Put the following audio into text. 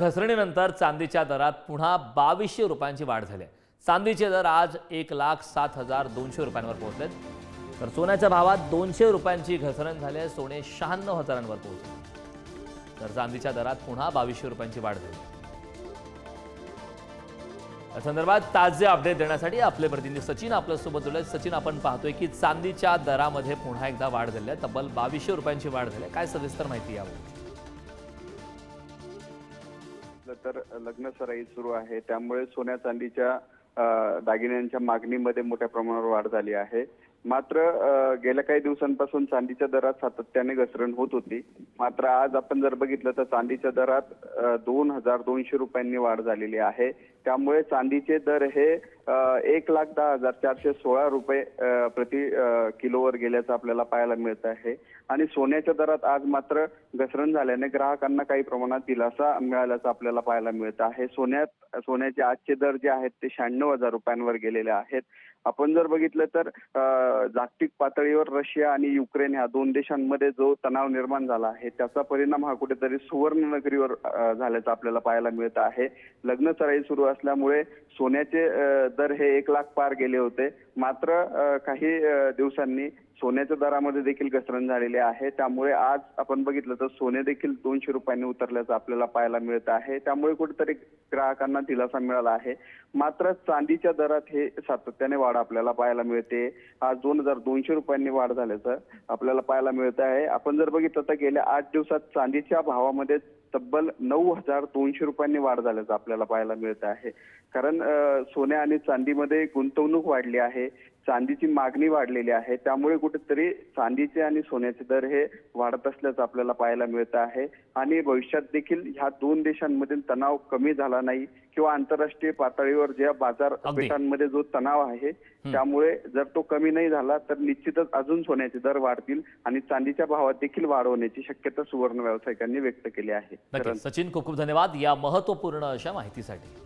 घसरणीनंतर चांदीच्या दरात पुन्हा 2200 रुपयांची वाढ झाली आहे। चांदीचे दर आज 1,07,200 रुपयांवर पोहोचलेत, तर सोन्याच्या भावात 200 रुपयांची घसरण झाली आहे। सोने 96,000वर पोहोचले, तर चांदीच्या दरात पुन्हा 2200 रुपयांची वाढ झाली। या संदर्भात ताजे अपडेट देण्यासाठी आपले प्रतिनिधी सचिन आपल्यासोबत जोडले। सचिन, आपण पाहतोय की चांदीच्या दरामध्ये पुन्हा एकदा वाढ झाली आहे, तब्बल 2200 रुपयांची वाढ झाली आहे। काय सविस्तर माहिती यावर? तर लग्न सराई सुरू आहे, त्यामुळे सोन्या चांदीच्या दागिन्यांच्या मागणीमध्ये मोठ्या प्रमाणावर वाढ झाली आहे। मात्र गेल्या काही दिवसांपासून चांदीच्या दरात सातत्याने घसरण होत होती। मात्र आज आपण जर बघितलं तर चांदीच्या दरात 2,200 रुपयांनी वाढ झालेली आहे। त्यामुळे चांदीचे दर हे 1,10,416 रुपये प्रति किलोवर गेल्याचं आपल्याला पाहायला मिळत आहे। आणि सोन्याच्या दरात आज मात्र घसरण झाल्याने ग्राहकांना काही प्रमाणात दिलासा मिळाल्याचं आपल्याला पाहायला मिळत आहे। सोन्याचे आजचे दर जे आहेत ते 96,000 रुपयांवर गेलेले आहेत। आपण जर बघितलं तर जागतिक पातळीवर रशिया आणि युक्रेन ह्या दोन देशांमध्ये जो तणाव निर्माण झाला आहे त्याचा परिणाम हा कुठेतरी सुवर्ण नगरीवर झाल्याचं आपल्याला पाहायला मिळत आहे। लग्न सराई सुरू असल्यामुळे सोन्याचे दर हे 1 लाख पार गेले होते। मात्र काही दिवसांनी सोन्याच्या दरामध्ये देखील घसरण झालेली आहे। त्यामुळे आज आपण बघितलं तर सोने देखील 200 रुपयांनी उतरल्याचं आपल्याला पाहायला मिळत आहे। त्यामुळे कुठेतरी ग्राहकांना दिलासा मिळाला आहे। मात्र चांदीच्या दरात हे सातत्याने वाढ आपल्याला पाहायला मिळते। आज 2,200 रुपयांनी वाढ झाल्याचं आपल्याला पाहायला मिळत आहे। आपण जर बघितलं तर गेल्या 8 दिवसात चांदीच्या भावामध्ये तब्बल 9,200 रुपयांनी वाढ झाल्याचं आपल्याला पाहायला मिळत आहे। कारण सोने आणि चांदीमध्ये गुंतवणूक वाढली आहे, चांदीची मागणी वाढलेली आहे। त्यामुळे कुठेतरी चांदीचे आणि सोन्याचे दर हे वाढत असल्याचं आपल्याला पाहायला मिळत आहे। आणि भविष्यात देखील ह्या दोन देशांमधील तणाव कमी झाला नाही किंवा आंतरराष्ट्रीय पातळीवर ज्या बाजारपेठांमध्ये जो तणाव आहे त्यामुळे जर तो कमी नाही झाला तर निश्चितच अजून सोन्याचे दर वाढतील आणि चांदीच्या भावात देखील वाढ होण्याची शक्यता सुवर्ण व्यावसायिकांनी व्यक्त केली आहे। सचिन, खूप खूप धन्यवाद या महत्त्वपूर्ण अशा माहितीसाठी।